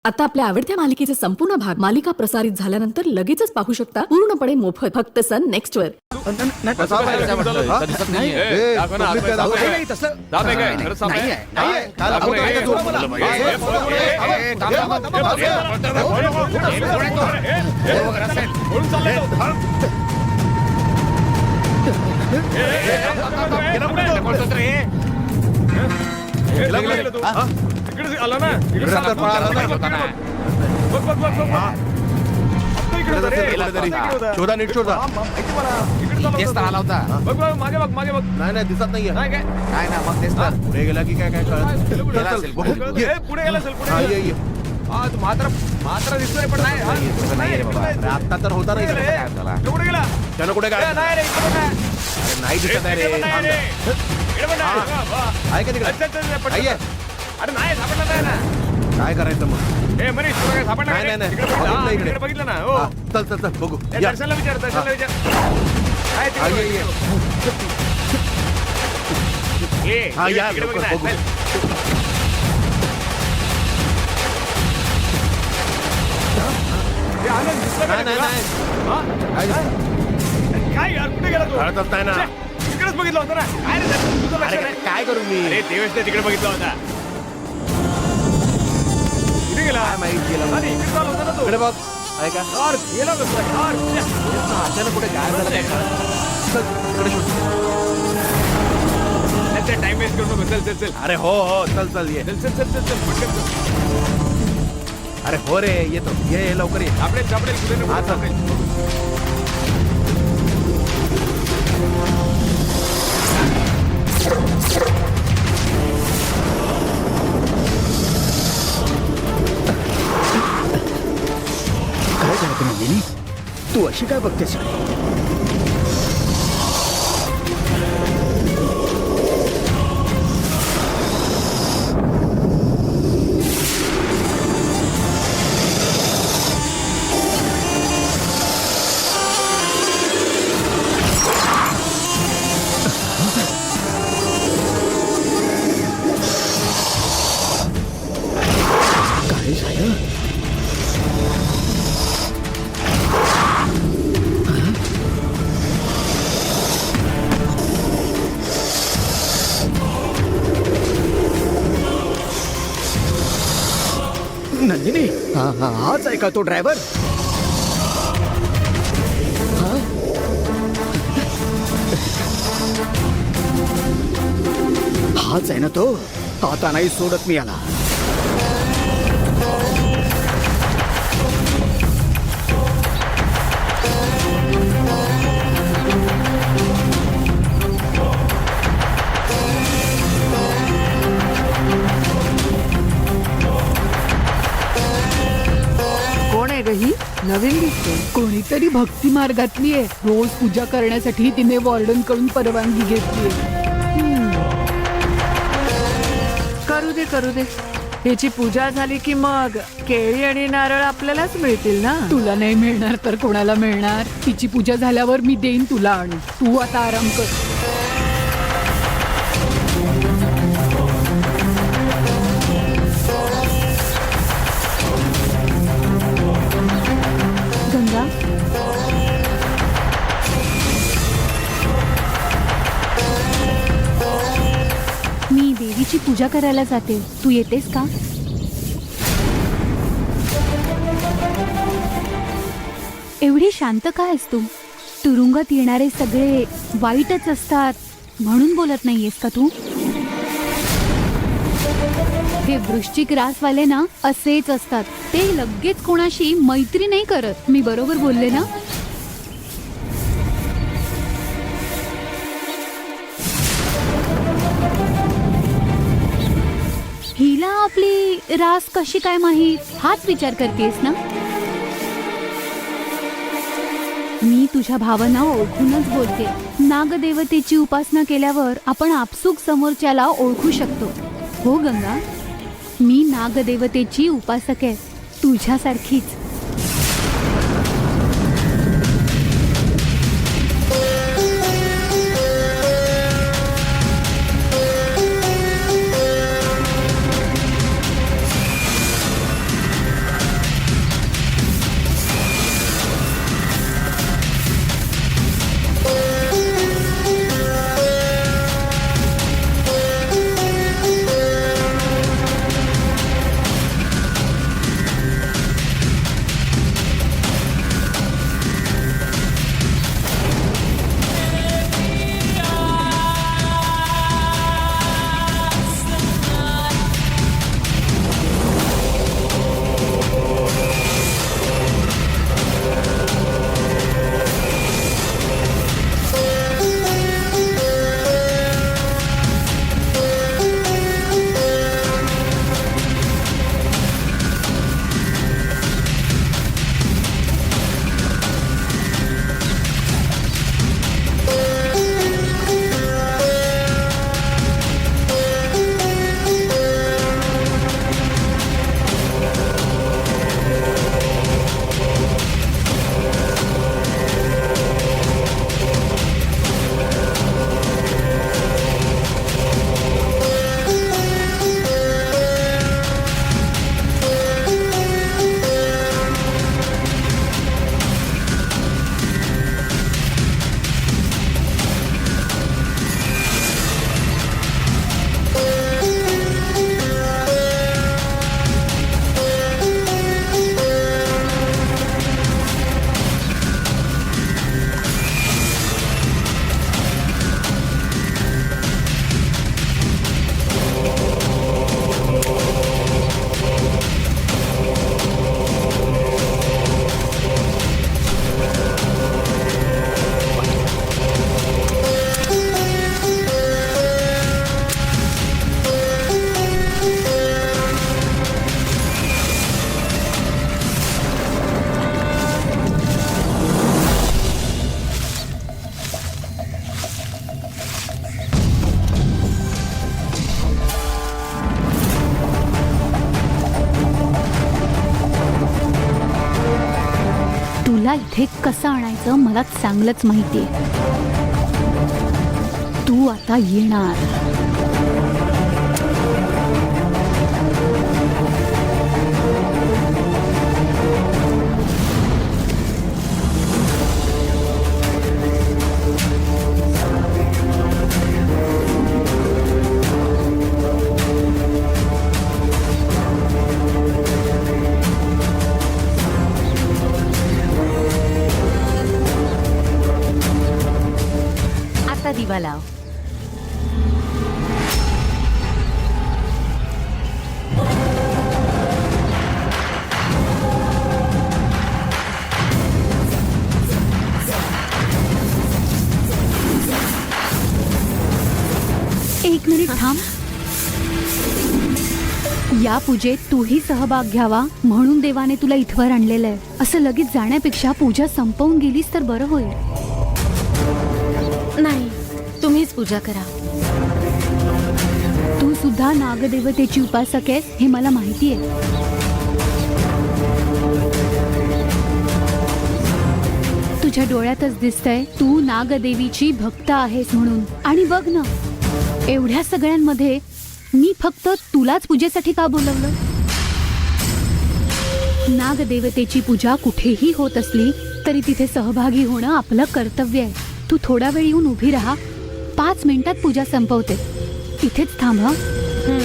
आता आपल्या आवडत्या मालिकेचे संपूर्ण भाग मालिका प्रसारित झाल्यानंतर लगेचच पाहू शकता पूर्णपणे मोफत फक्त सन नेक्स्ट वर. शोधा नीट शोधा. मागे बघ. नाही दिसत नाहीये. काय ना मग तेच तर पुढे गेला की काय काय कळत. पुढे गेला असेल. मात्र दिसतोय पण नाही. आता तर होता नाही. कुठे गेला? त्यानं कुठे काय नाही रे, इकडे बघ. नाही दिसत आहे रे. आहे का तिकडे? अरे नाही सापडला नाही ना. काय करायचं मग? ए मनीष तुला काय सापडला नाही, नाही, इकडे बघितलं बघितलं. इकडे. इकडे बघितलं ना. हो चल चल चल बघू. या. दर्शनला विचार. काय हा, तिकडे ये. ये. हा, या, इकडे बघ ना. बघू. चल. हे आनंद दिसलं का नाही तुला? हा? काय दिसतं? काय यार कुठे गेला तू? कळतच नाही ना. तिकडेच बघितलं होतं ना. काय रे तुझं लक्ष अरे नाही. काय करू मी? अरे तेवेळेस ते तिकडे बघितला होता. कुठे गेला? काय माहित गेला. अरे इकडे चालू होता ना तो. इकडे बघ. आहे का? यार गेला कसला यार. अचानक कुठे गायब झाला काय कळत. चल इकडे शोध. टाइम वेस्ट करू नको. चल चल चल. अरे हो हो चल चल ये. चल चल चल चल चल पटकन चल. अरे हो रे येतो. ये लवकर ये. सापडेल कुठे नको हा, चल. सापडेल. काय झालं नंदिनी? तू अशी काय बघतेस? काय झालं? नंदिनी, हाच आहे का तो ड्रायव्हर? हाच आहे ना तो? आता नाही सोडत मी याला. कोण आहे ग ही? नवीन दिसते. कोणीतरी भक्ती मार्गातली आहे. रोज पूजा करण्यासाठी तिने वॉर्डन कडून परवानगी घेतली. करू दे. ह्याची पूजा झाली की मग केळी आणि नारळ आपल्यालाच मिळतील ना. तुला नाही मिळणार तर कोणाला मिळणार? तिची पूजा झाल्यावर मी देईन तुला आणून. तू आता आराम कर. गंगा, मी देवीची पूजा करायला जाते. तू येतेस का? एवढी शांत का आहेस तू? तुरुंगात येणारे सगळे वाईटच असतात म्हणून बोलत नाहीयेस का तू? हे वृश्चिक रासवाले ना असेच असतात. ते लगेच कोणाशी मैत्री नाही करत. मी बरोबर बोलले ना? हिला आपली रास कशी काय माहीत हाच विचार करतेस ना? मी तुझ्या भावना ओळखूनच बोलते. नागदेवतेची उपासना केल्यावर आपण आपसूक समोरच्याला ओळखू शकतो. हो गंगा, मी नागदेवतेची उपासक आहे, तुझ्यासारखीच. तुला इथे कसं आणायचं मला चांगलंच माहितीये. तू आता येणार. आता दिवा लाव. एक मिनिट थांब. या पूजेत तूही सहभाग घ्यावा म्हणून देवाने तुला इथवर आणलेलं आहे. असं लगेच जाण्यापेक्षा पूजा संपवून गेलीस तर बरं होईल. नाही, तुम्हीच पूजा करा. तू सुद्धा नागदेवतेची उपासक आहेस हे मला माहिती आहे. तुझ्या डोळ्यातच दिसतंय तू नागदेवीची भक्त आहेस म्हणून. आणि बघ ना, एवढ्या सगळ्यांमध्ये मी फक्त तुलाच पूजेसाठी का बोलवलं? नागदेवतेची पूजा कुठेही होत असली तरी तिथे सहभागी होणं आपलं कर्तव्य आहे. तू थोडा वेळ येऊन उभी राहा. 5 मिनिटात पूजा संपवते. इथेच थांब हं.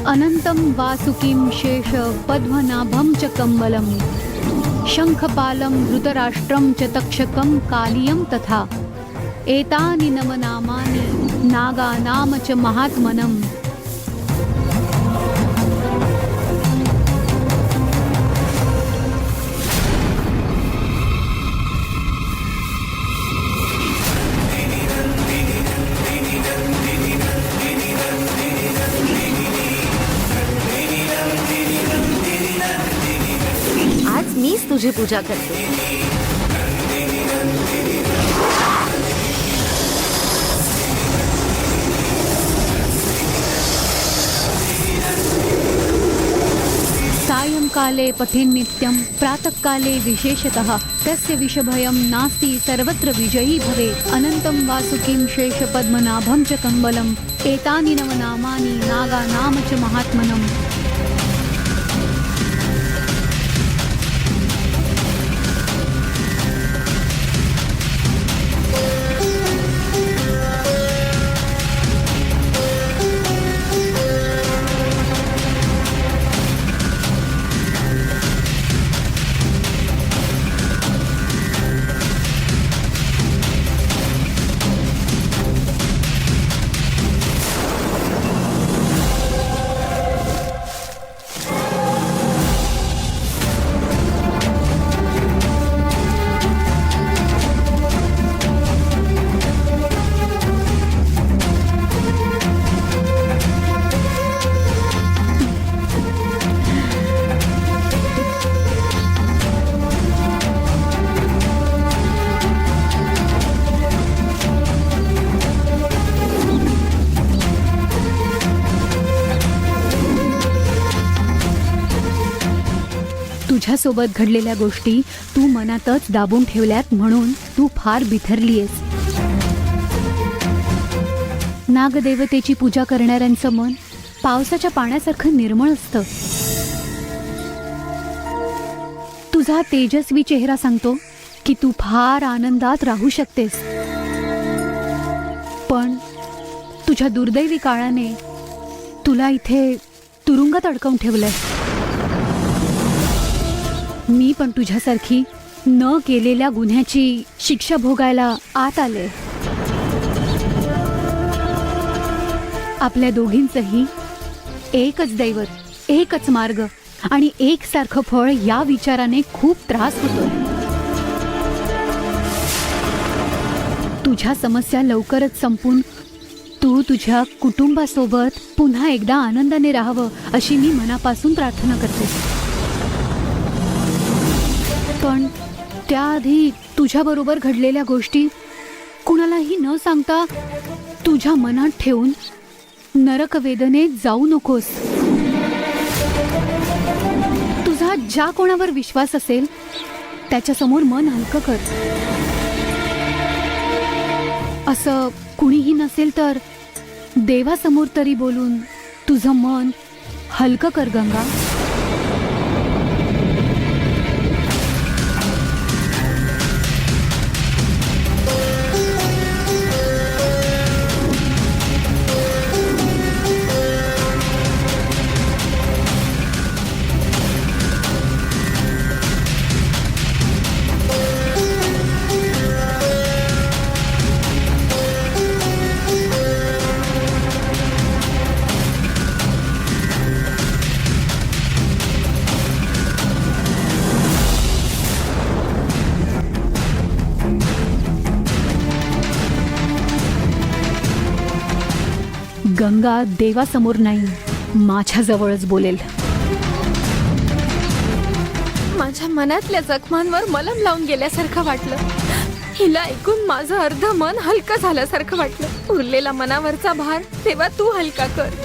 अनंतं वासुकीं शेष पद्मनाभं च कम्बलं शंखपालं धृतराष्ट्रं च तक्षकं कालियं तथा एतानि नमनामानि नागानाम च महात्मनम्. आज मीच तुझी पूजा करते. सायंकाले पठेन्नित्यं प्रातःकाले विशेषतः तस्य विषभयं नास्ति सर्वत्र विजयी भवेत्. अनन्तं वासुकीं शेष पद्मनाभं च कम्बलम् एतानि नवनामानि नागानाम च महात्मनम्. तुझ्यासोबत घडलेल्या गोष्टी तू मनातच दाबून ठेवल्यात म्हणून तू फार बिथरलीयस. नागदेवतेची पूजा करणाऱ्यांचं मन पावसाच्या पाण्यासारखं निर्मळ असतं. तुझा तेजस्वी चेहरा सांगतो की तू फार आनंदात राहू शकतेस. पण तुझ्या दुर्दैवी काळाने तुला इथे तुरुंगात अडकवून ठेवलंय. मी पण तुझ्यासारखी न केलेल्या गुन्ह्याची शिक्षा भोगायला आत आले. आपल्या दोघींचंही एकच दैवत, एकच मार्ग आणि एकसारखं फळ या विचाराने खूप त्रास होतोय. तुझ्या समस्या लवकरच संपून तू तुझ्या कुटुंबासोबत पुन्हा एकदा आनंदाने राहावं अशी मी मनापासून प्रार्थना करते. पण त्याआधी तुझ्याबरोबर घडलेल्या गोष्टी कुणालाही न सांगता तुझ्या मनात ठेवून नरक वेदनेत जाऊ नकोस. तुझा ज्या कोणावर विश्वास असेल त्याच्यासमोर मन हलकं कर. असं कुणीही नसेल तर देवासमोर तरी बोलून तुझं मन हलकं कर गंगा. गंगा देवासमोर नाही, माझ्याजवळच बोलेल. माझ्या मनातल्या जखमांवर मलम लावून गेल्यासारखं वाटलं. हिला ऐकून माझं अर्ध मन हलकं झाल्यासारखं वाटलं. उरलेला मनावरचा भार तेव्हा तू हलका कर.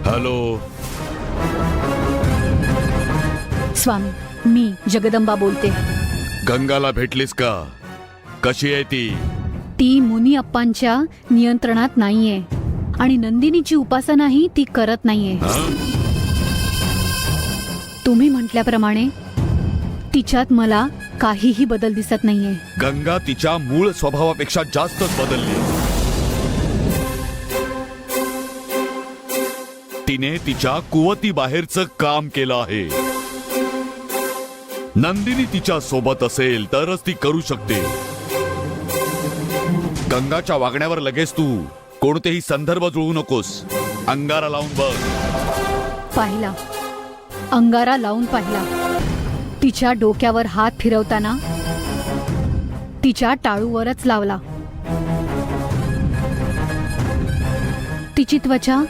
हॅलो. स्वामी, मी जगदंबा बोलते. गंगाला भेटलीस का? कशी आहे ती? ती मुनी अप्पांच्या नियंत्रणात नाहीये आणि नंदिनीची उपासनाही ती करत नाहीये. तुम्ही म्हटल्याप्रमाणे तिच्यात मला काहीही बदल दिसत नाहीये. गंगा तिच्या मूळ स्वभावापेक्षा जास्तच बदलली. तिने तिच्या कुवती बाहेरचं काम केलं आहे. नंदिनी तिच्या सोबत असेल तरच ती करू शकते. गंगाच्या वागण्यावर लगेच तू कोणतेही संदर्भ जुळवू नकोस. अंगारा लावून बघ. पाहिला, अंगारा लावून पाहिला. तिच्या डोक्यावर हात फिरवताना तिच्या टाळूवरच लावला. तिची त्वचा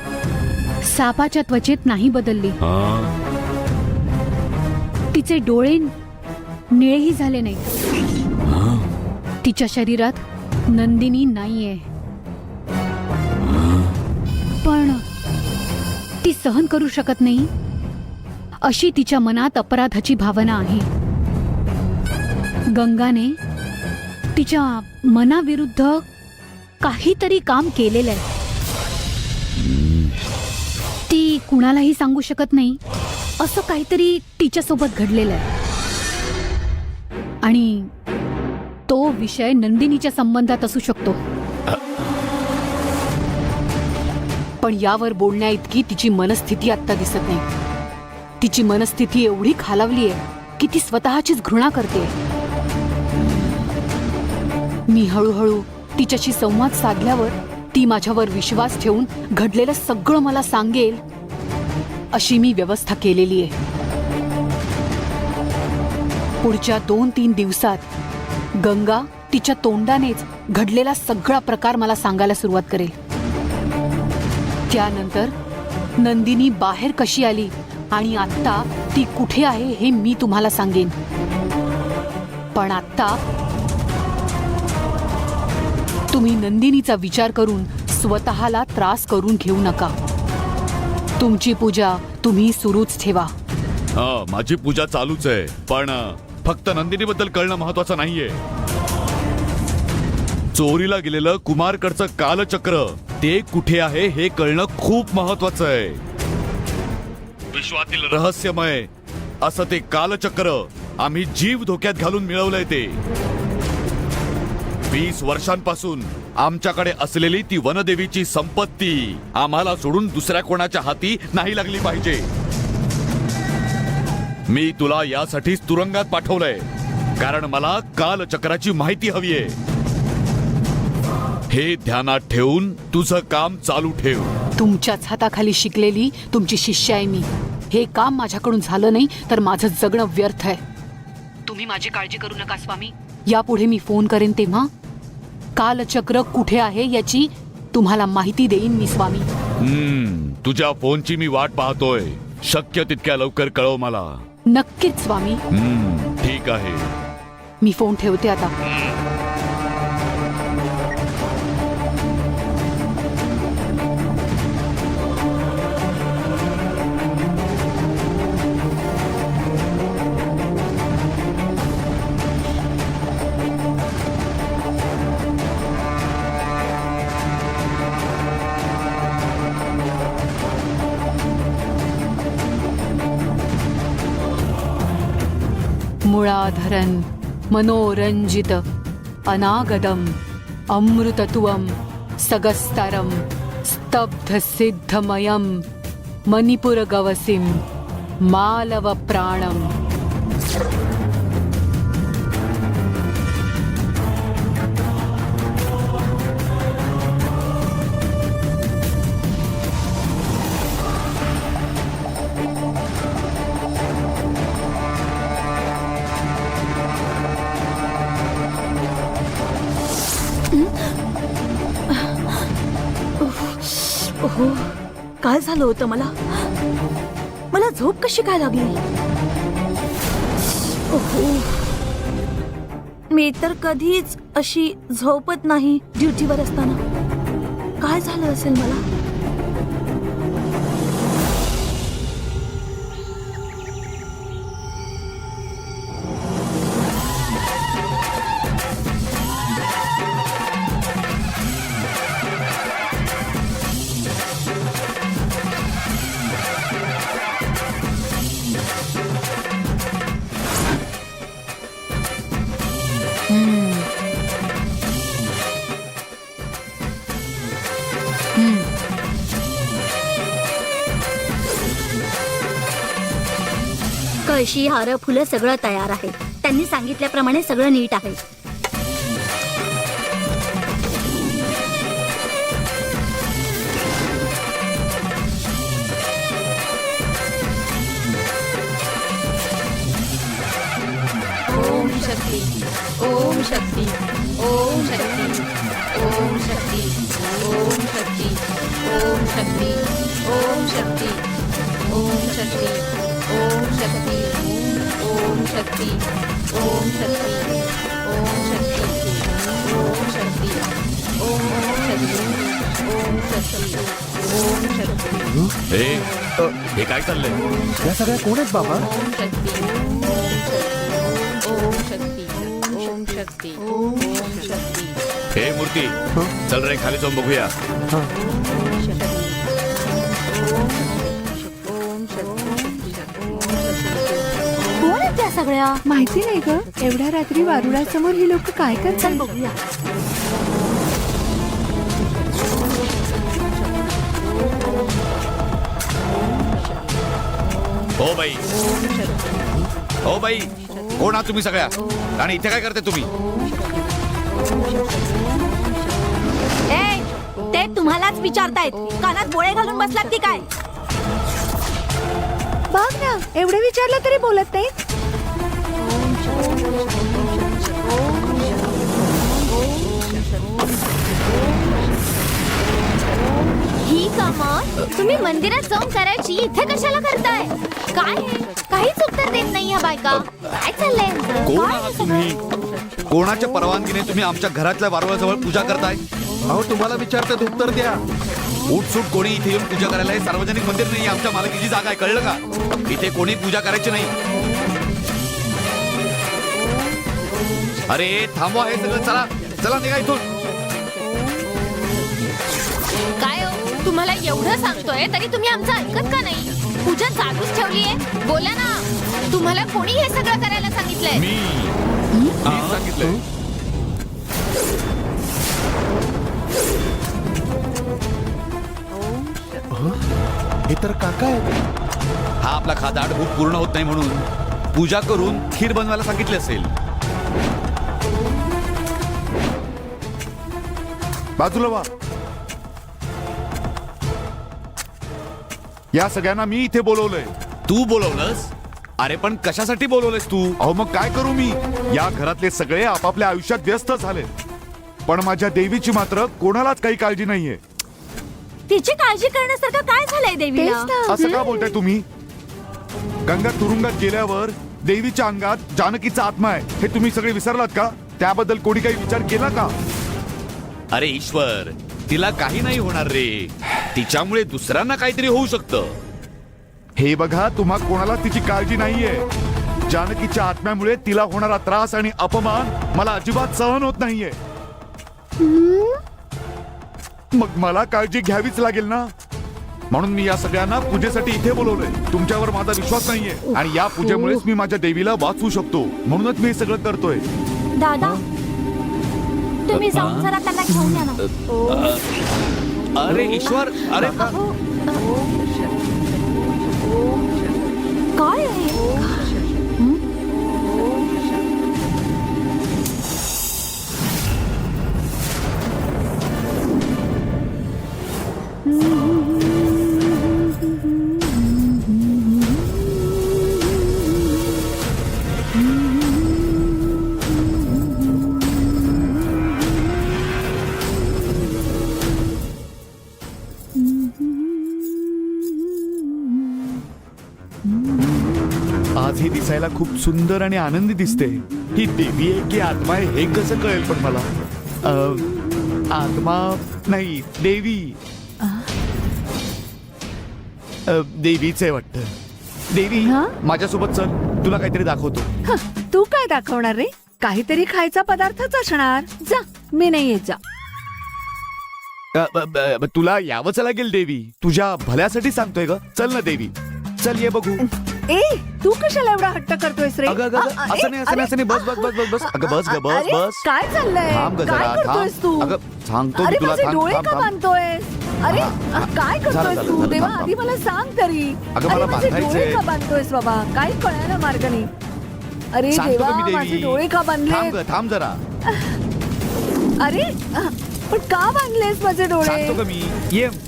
सापाच्या त्वचेत नाही बदलली. तिचे डोळे निळेही झाले नाही. तिच्या शरीरात नंदिनी नाहीये. पण ती सहन करू शकत नाही अशी तिच्या मनात अपराधाची भावना आहे. गंगाने तिच्या मनाविरुद्ध काहीतरी काम केलेलं आहे. ती कुणालाही सांगू शकत नाही असं काहीतरी तिच्यासोबत घडलेलं आहे. आणि तो विषय नंदिनीच्या संबंधात असू शकतो. पण यावर बोलण्या इतकी तिची मनस्थिती आत्ता दिसत नाही. तिची मनस्थिती एवढी खालावली आहे की ती स्वतःचीच घृणा करते. मी हळूहळू तिच्याशी संवाद साधल्यावर ती माझ्यावर विश्वास ठेवून घडलेलं सगळं मला सांगेल अशी मी व्यवस्था केलेली आहे. पुढच्या 2-3 दिवसात गंगा तिच्या तोंडानेच घडलेला सगळा प्रकार मला सांगायला सुरुवात करेल. त्यानंतर नंदिनी बाहेर कशी आली आणि आत्ता ती कुठे आहे हे मी तुम्हाला सांगेन. पण आत्ता तुम्ही नंदिनीचा विचार करून स्वतःला त्रास करून घेऊ नका. तुमची पूजा तुम्ही सुरूच ठेवा. माझी पूजा चालूच आहे. पण फक्त नंदिनीबद्दल कळणं महत्वाचं नाहीये. चोरीला गेलेलं कुमारकडचं कालचक्र ते कुठे आहे हे कळणं खूप महत्वाचं आहे. विश्वातील रहस्यमय असं ते कालचक्र आम्ही जीव धोक्यात घालून मिळवलंय. ते 20 वर्षांपासून आमच्याकडे असलेली ती वनदेवीची संपत्ती आम्हाला सोडून दुसऱ्या कोणाच्या हाती नाही लागली पाहिजे. मी तुला यासाठीच तुरुंगात पाठवलंय, कारण मला कालचक्राची माहिती हवीये. हे ध्यानात ठेवून तुझं काम चालू ठेव. तुमच्याच हाताखाली शिकलेली तुमची शिष्य आहे मी. हे काम माझ्याकडून झालं नाही तर माझं जगणं व्यर्थ आहे. तुम्ही माझी काळजी करू नका स्वामी. यापुढे मी फोन करेन तेव्हा कालचक्र कुठे आहे याची तुम्हाला माहिती देईन मी स्वामी. तुझ्या फोनची मी वाट पाहतोय. शक्य तितक्या लवकर कळव मला. नक्कीच स्वामी. ठीक आहे. मी फोन ठेवते आता. मुळाधरन मनोरंजित अनागदम अमृतत्वम सगस्तरम स्तब्ध सिद्धमयम मणिपुर गवसिम मालव प्राणम. ओहो, काय झालं होतं मला झोप कशी काय लागली? ओहो, मी तर कधीच अशी झोपत नाही ड्युटीवर असताना. काय झालं असेल मला? कळशी, हार, फुलं सगळं तयार आहे. त्यांनी सांगितल्याप्रमाणे सगळं नीट आहे. ओम शक्ती, ओम शक्ती, ओम शक्ती, ओम शक्ती, ओम शक्ती, ओम शक्ती, ओम शक्ती, ओम शक्ती, ओम शक्ती, ओम शक्ती, ओम शक्ती, ओम शक्ती, ओम शक्ती, ओम शक्ती, ओम शक्ती, ओम शक्ती. हे काय चाललंय? या सगळ्या कोण आहेत बाबा? ओम शक्ती, ओम शक्ती, ओम शक्ती, ओम शक्ती. हे मूर्ती, चल रे खाली जाऊन बघूया. कोण आहेत त्या सगळ्या? माहिती नाही ग, एवढ्या रात्री वारुळासमोर ही लोक काय चल करतात? बघूया. हो बाई, हो बाई, कोण आहात तुम्ही सगळ्या? आणि इथे काय करते तुम्ही? ए, ते तुम्हालाच विचारतायत. कानात बोळे घालून बसलात की काय? बघ ना, एवढे विचारलं तरी बोलत नाही. ही कामं तुम्ही मंदिरात जाऊन करायची इथे कशाला करताय? काय हे? काहीच उत्तर देत नाही ह्या बायका. काय चाललंय यांचं? कोण काय आहात हे तुम्ही? सगळं? कोणाच्या परवानगीने तुम्ही आमच्या घरातल्या वारुळाजवळ पूजा करताय? अहो तुम्हाला विचारतात, उत्तर द्या. उठसूट कोणी इथे येऊन पूजा करायला? हे सार्वजनिक मंदिर नाही, आमच्या मालकीची जागा आहे, कळलं का? इथे कोणी पूजा करायची नाही. अरे थांबवा हे सगळं. चला चला, निघा इथून. काय हो, तुम्हाला एवढं सांगतोय तरी तुम्ही आमचं ऐकत का नाही? पूजा चालूच ठेवलीये. बोला ना, तुम्हाला कोणी हे सगळं करायला सांगितलंय? मी सांगितलंय. हे तर काका आहेत. हा आपला खादाड भूक पूर्ण होत नाही म्हणून पूजा करून खीर बनवायला सांगितले असेल. बाजूला वा. या सगळ्यांना मी इथे बोलवलंय. तू बोलवलंस? अरे पण कशासाठी बोलवलेस तू? अहो मग काय करू मी? या घरातले सगळे आपापल्या आयुष्यात व्यस्त झाले, पण माझ्या देवीची मात्र कोणालाच काही काळजी नाहीये. तिची काळजी करण्यासारखं काय झालंय देवीला? असं का बोलताय तुम्ही? गंगा तुरुंगात गेल्यावर देवीच्या अंगात जानकीचा आत्मा आहे हे तुम्ही सगळे विसरलात का? त्याबद्दल कोणी काही विचार केला का? अरे ईश्वर, तिला काही नाही होणार रे. तिच्यामुळे दुसऱ्यांना काहीतरी होऊ शकतं. हे बघा, तुम्हा कोणाला तिची काळजी नाहीये. जानकीच्या आत्म्यामुळे तिला होणारा त्रास आणि अपमान मला अजिबात सहन होत नाहीये. मग मला काळजी घ्यावीच लागेल ना, म्हणून मी या सगळ्यांना पूजेसाठी इथे बोलवलंय. तुमच्यावर माझा विश्वास नाहीये आणि या पूजेमुळेच मी माझ्या देवीला वाचवू शकतो, म्हणूनच मी हे सगळं करतोय. दादा, तुम्ही जाऊन जरा त्यांना घेऊन या ना. अरे ईश्वर, अरे काय आहे? आज ही दिसायला खूप सुंदर आणि आनंदी दिसते. ही देवी आहे की आत्मा आहे हे कसं कळेल पण मला? आत्मा नाही, देवी. देवीच आहे वाटतं. देवी, माझ्यासोबत चल, तुला काहीतरी दाखवतो. तू काय दाखवणार रे? काहीतरी खायचा पदार्थच असणार. जा, मी नाही येत. जा. तुला यावंच लागेल देवी. तुझ्या भल्यासाठी सांगतोय ग. चल ना देवी, चल ये बघू. ए, तू कशाला एवढा हट्ट करतोयस रे? अगं, असं नाही, असं नाही, असं नाही. बस बस बस बस बस. अगं बस ग, बस अरे, बस. काय चाललंय? थांब ग काय जरा, करतोयस तू? थांब. अगं सांगतो मी अरे तुला. माझे थांब डोळे थांब का थांब. बांधतोयस? अरे काय करतोयस झालं, तू? झालं, देवा, थांब, आधी थांब. मला सांग तरी. अगं, अरे मला माझे बांधायचंय. डोळे का बांधतोयस बाबा? काय कळायला मार्ग नाही. अरे सांगतो देवा, का मी माझे देवी? डोळे का बांधले? थांब ग, थांब जरा. अरे पण का बांधलेस माझे डोळे? सांगतो का मी.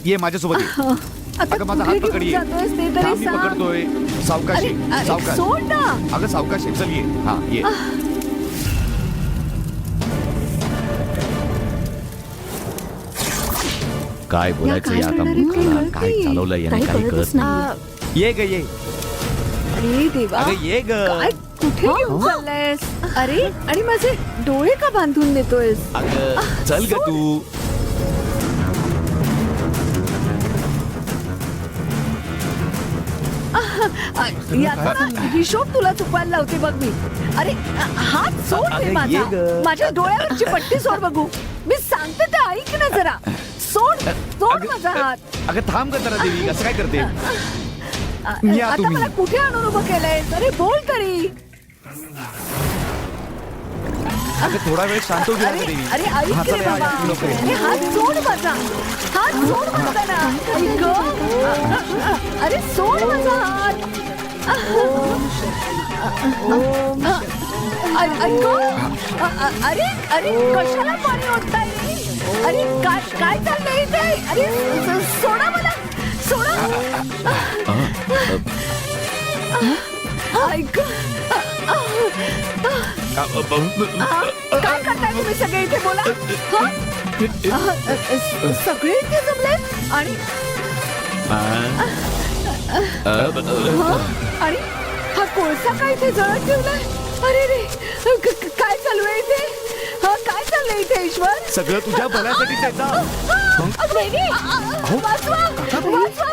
ये माझ्यासोबत ये. आता अगं माझा कुठे हात पकड घेऊन ये. जातोयस ते तरी थांब, मी सांग. पकडतोय. सावकाशी, अरे सावकाश. सोड ना. अगं सावकाश आहे. चल ये. हा ये. काय बोलायचं या आता करणारे काही मुलाला? कळत काय नाही. चालवलंय याने काही काही कळतच कळत नाही. ये ग ये. अरे देवा, अगं ये ग. काय कुठे घेऊन चाललायस? अरे आणि माझे डोळे का बांधून देतोयस? अगं चल ग तू. हिशोब तुला चुकवायला लावते बघ मी. अरे हात सोड रे अगं, माझा. ये ग. माझ्या डोळ्यावरची पट्टी सोड बघू. मी सांगते ते ऐक ना जरा. सोड सोड माझा हात. अगं थांब ग जरा देवी, असं काय करते? या आता तुम्ही. मला कुठे आणून उभं केलंय? अरे बोल तरी. अगं थोडा वेळ शांत होऊ दे ना अरे देवी. अरे ऐक हा, रे चल, या, बाबा. या, लवकर ये. अरे हात सोड माझा. हात सोड माझा ना. ऐक गं. अरे सोड माझा हात. ऐक अरे अरे कशाला पाणी ओतताय? अरे काय काय चाललंय इथे? अरे सोडा मला. सोडा. ऐक. काय करताय तुम्ही सगळे इथे? बोला. सगळे इथे जमले आणि आणि हा कोळसा काय इथे जळत ठेवलाय? अरे रे, काय चालू आहे इथे? काय चाललंय इथे ईश्वर? सगळं तुझ्या भल्यासाठीच आहे ना. बहिणी, वाचवा, वाचवा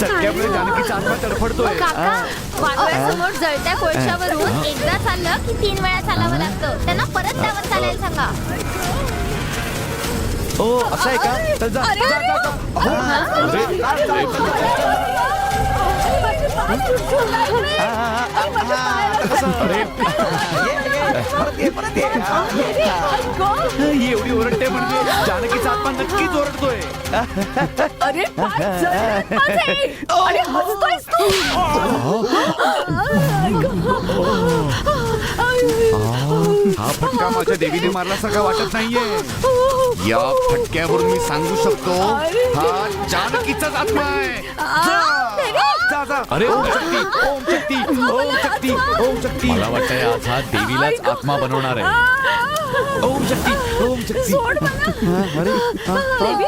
चटक्यामुळे जानकीचा आत्मा तडफडतोय. काका, वाटोळ्यासमोर जळत्या कोळशावरून एकदा चाललं की 3 वेळा चालावं लागतं. त्यांना परत त्यावर चालायला सांगा. ओ असं आहे का? चल जा, अरे, जा, जा, जा. अहो, ही एवढी ओरडते म्हणजे जानकीचा आत्मा नक्कीच ओरडतोय. अरे पाय जळलेत माझे. अरे हसतोयस तू? हा फटका माझ्या देवीने मारल्यासारखा वाटत नाहीये. या फटक्यावरून मी सांगू शकतो हा जानकीचाच आत्मा आहे. जा, जा. अरे, ओम शक्ती, ओम शक्ती, ओम शक्ती, ओम शक्ती. मला वाटतंय आज हा देवीलाच आत्मा बनवणार आहे. ओम शक्ती, ओम शक्ती. हा, अरे, हा, हा. देवी?